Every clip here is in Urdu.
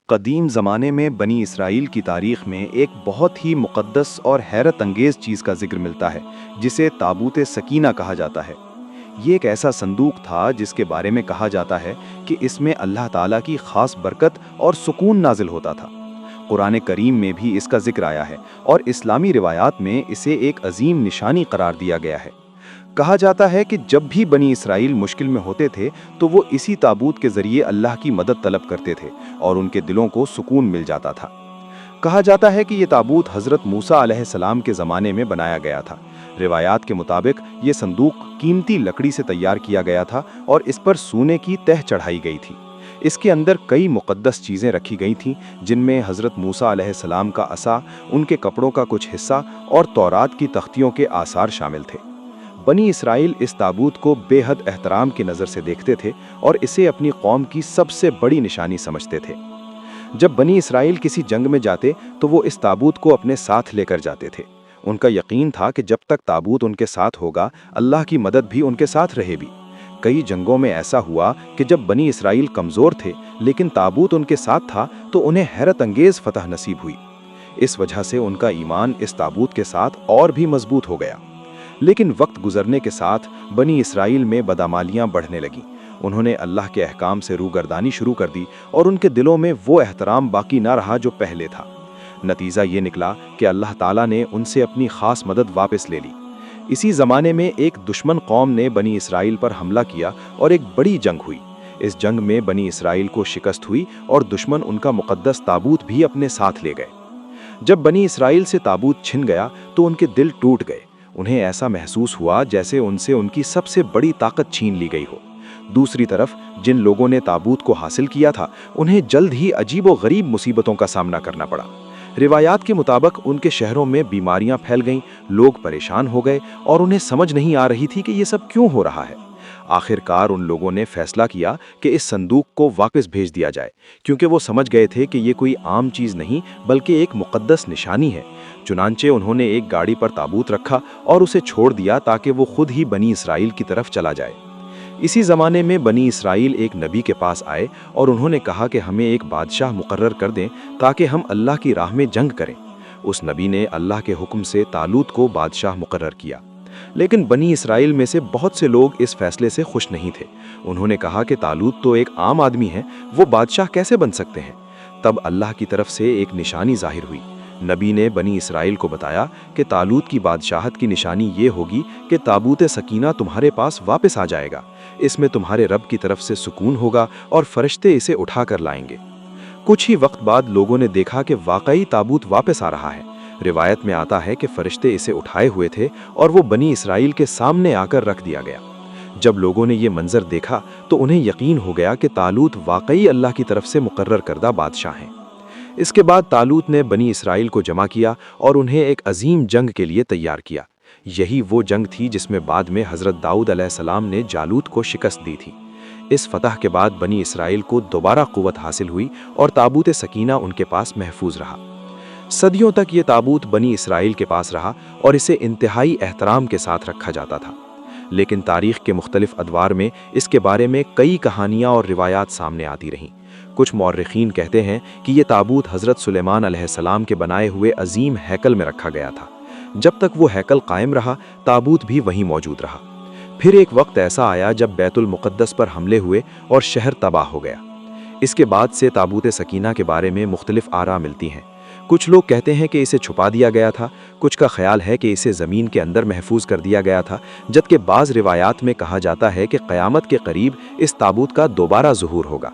قدیم زمانے میں بنی اسرائیل کی تاریخ میں ایک بہت ہی مقدس اور حیرت انگیز چیز کا ذکر ملتا ہے جسے تابوت سکینہ کہا جاتا ہے۔ یہ ایک ایسا صندوق تھا جس کے بارے میں کہا جاتا ہے کہ اس میں اللہ تعالیٰ کی خاص برکت اور سکون نازل ہوتا تھا۔ قرآن کریم میں بھی اس کا ذکر آیا ہے اور اسلامی روایات میں اسے ایک عظیم نشانی قرار دیا گیا ہے۔ کہا جاتا ہے کہ جب بھی بنی اسرائیل مشکل میں ہوتے تھے تو وہ اسی تابوت کے ذریعے اللہ کی مدد طلب کرتے تھے اور ان کے دلوں کو سکون مل جاتا تھا۔ کہا جاتا ہے کہ یہ تابوت حضرت موسیٰ علیہ السلام کے زمانے میں بنایا گیا تھا۔ روایات کے مطابق یہ صندوق قیمتی لکڑی سے تیار کیا گیا تھا اور اس پر سونے کی تہ چڑھائی گئی تھی۔ اس کے اندر کئی مقدس چیزیں رکھی گئی تھیں جن میں حضرت موسیٰ علیہ السلام کا عصا، ان کے کپڑوں کا کچھ حصہ اور تورات کی تختیوں کے آثار شامل تھے۔ بنی اسرائیل اس تابوت کو بے حد احترام کی نظر سے دیکھتے تھے اور اسے اپنی قوم کی سب سے بڑی نشانی سمجھتے تھے۔ جب بنی اسرائیل کسی جنگ میں جاتے تو وہ اس تابوت کو اپنے ساتھ لے کر جاتے تھے۔ ان کا یقین تھا کہ جب تک تابوت ان کے ساتھ ہوگا، اللہ کی مدد بھی ان کے ساتھ رہے گی۔ کئی جنگوں میں ایسا ہوا کہ جب بنی اسرائیل کمزور تھے لیکن تابوت ان کے ساتھ تھا تو انہیں حیرت انگیز فتح نصیب ہوئی۔ اس وجہ سے ان کا ایمان اس تابوت کے ساتھ اور بھی مضبوط ہو گیا۔ لیکن وقت گزرنے کے ساتھ بنی اسرائیل میں بدعمالیاں بڑھنے لگیں۔ انہوں نے اللہ کے احکام سے روگردانی شروع کر دی اور ان کے دلوں میں وہ احترام باقی نہ رہا جو پہلے تھا۔ نتیجہ یہ نکلا کہ اللہ تعالیٰ نے ان سے اپنی خاص مدد واپس لے لی۔ اسی زمانے میں ایک دشمن قوم نے بنی اسرائیل پر حملہ کیا اور ایک بڑی جنگ ہوئی۔ اس جنگ میں بنی اسرائیل کو شکست ہوئی اور دشمن ان کا مقدس تابوت بھی اپنے ساتھ لے گئے۔ جب بنی اسرائیل سے تابوت چھن گیا تو ان کے دل ٹوٹ گئے۔ انہیں ایسا محسوس ہوا جیسے ان سے ان کی سب سے بڑی طاقت چھین لی گئی ہو۔ دوسری طرف جن لوگوں نے تابوت کو حاصل کیا تھا انہیں جلد ہی عجیب و غریب مصیبتوں کا سامنا کرنا پڑا۔ روایات کے مطابق ان کے شہروں میں بیماریاں پھیل گئیں، لوگ پریشان ہو گئے اور انہیں سمجھ نہیں آ رہی تھی کہ یہ سب کیوں ہو رہا ہے۔ آخر کار ان لوگوں نے فیصلہ کیا کہ اس صندوق کو واپس بھیج دیا جائے، کیونکہ وہ سمجھ گئے تھے کہ یہ کوئی عام چیز نہیں بلکہ ایک مقدس نشانی ہے۔ چنانچہ انہوں نے ایک گاڑی پر تابوت رکھا اور اسے چھوڑ دیا تاکہ وہ خود ہی بنی اسرائیل کی طرف چلا جائے۔ اسی زمانے میں بنی اسرائیل ایک نبی کے پاس آئے اور انہوں نے کہا کہ ہمیں ایک بادشاہ مقرر کر دیں تاکہ ہم اللہ کی راہ میں جنگ کریں۔ اس نبی نے اللہ کے حکم سے طالوت کو بادشاہ مقرر کیا، لیکن بنی اسرائیل میں سے بہت سے لوگ اس فیصلے سے خوش نہیں تھے۔ انہوں نے کہا کہ طالوت تو ایک عام آدمی ہے، وہ بادشاہ کیسے بن سکتے ہیں؟ تب اللہ کی طرف سے ایک نشانی ظاہر ہوئی۔ نبی نے بنی اسرائیل کو بتایا کہ طالوت کی بادشاہت کی نشانی یہ ہوگی کہ تابوت سکینہ تمہارے پاس واپس آ جائے گا۔ اس میں تمہارے رب کی طرف سے سکون ہوگا اور فرشتے اسے اٹھا کر لائیں گے۔ کچھ ہی وقت بعد لوگوں نے دیکھا کہ واقعی تابوت واپس آ رہا ہے۔ روایت میں آتا ہے کہ فرشتے اسے اٹھائے ہوئے تھے اور وہ بنی اسرائیل کے سامنے آ کر رکھ دیا گیا۔ جب لوگوں نے یہ منظر دیکھا تو انہیں یقین ہو گیا کہ طالوت واقعی اللہ کی طرف سے مقرر کردہ بادشاہ ہیں۔ اس کے بعد طالوت نے بنی اسرائیل کو جمع کیا اور انہیں ایک عظیم جنگ کے لیے تیار کیا۔ یہی وہ جنگ تھی جس میں بعد میں حضرت داؤد علیہ السلام نے جالوت کو شکست دی تھی۔ اس فتح کے بعد بنی اسرائیل کو دوبارہ قوت حاصل ہوئی اور تابوت سکینہ ان کے پاس محفوظ رہا۔ صدیوں تک یہ تابوت بنی اسرائیل کے پاس رہا اور اسے انتہائی احترام کے ساتھ رکھا جاتا تھا۔ لیکن تاریخ کے مختلف ادوار میں اس کے بارے میں کئی کہانیاں اور روایات سامنے آتی رہیں۔ کچھ مورخین کہتے ہیں کہ یہ تابوت حضرت سلیمان علیہ السلام کے بنائے ہوئے عظیم ہیکل میں رکھا گیا تھا۔ جب تک وہ ہیکل قائم رہا، تابوت بھی وہیں موجود رہا۔ پھر ایک وقت ایسا آیا جب بیت المقدس پر حملے ہوئے اور شہر تباہ ہو گیا۔ اس کے بعد سے تابوت سکینہ کے بارے میں مختلف آراء ملتی ہیں۔ کچھ لوگ کہتے ہیں کہ اسے چھپا دیا گیا تھا، کچھ کا خیال ہے کہ اسے زمین کے اندر محفوظ کر دیا گیا تھا، جبکہ بعض روایات میں کہا جاتا ہے کہ قیامت کے قریب اس تابوت کا دوبارہ ظہور ہوگا۔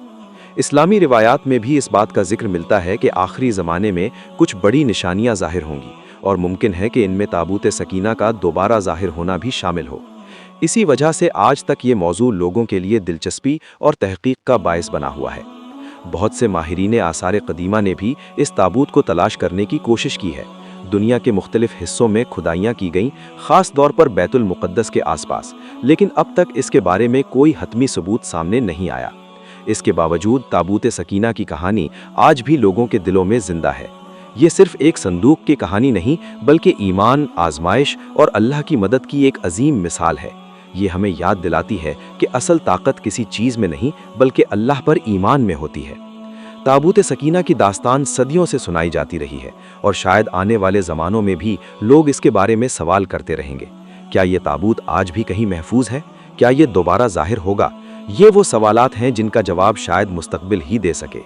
اسلامی روایات میں بھی اس بات کا ذکر ملتا ہے کہ آخری زمانے میں کچھ بڑی نشانیاں ظاہر ہوں گی اور ممکن ہے کہ ان میں تابوت سکینہ کا دوبارہ ظاہر ہونا بھی شامل ہو۔ اسی وجہ سے آج تک یہ موضوع لوگوں کے لیے دلچسپی اور تحقیق کا باعث بنا ہوا ہے۔ بہت سے ماہرین آثار قدیمہ نے بھی اس تابوت کو تلاش کرنے کی کوشش کی ہے۔ دنیا کے مختلف حصوں میں کھدائیاں کی گئیں، خاص طور پر بیت المقدس کے آس پاس، لیکن اب تک اس کے بارے میں کوئی حتمی ثبوت سامنے نہیں آیا۔ اس کے باوجود تابوت سکینہ کی کہانی آج بھی لوگوں کے دلوں میں زندہ ہے۔ یہ صرف ایک صندوق کی کہانی نہیں بلکہ ایمان، آزمائش اور اللہ کی مدد کی ایک عظیم مثال ہے۔ یہ ہمیں یاد دلاتی ہے کہ اصل طاقت کسی چیز میں نہیں بلکہ اللہ پر ایمان میں ہوتی ہے۔ تابوت سکینہ کی داستان صدیوں سے سنائی جاتی رہی ہے اور شاید آنے والے زمانوں میں بھی لوگ اس کے بارے میں سوال کرتے رہیں گے۔ کیا یہ تابوت آج بھی کہیں محفوظ ہے؟ کیا یہ دوبارہ ظاہر ہوگا؟ یہ وہ سوالات ہیں جن کا جواب شاید مستقبل ہی دے سکے۔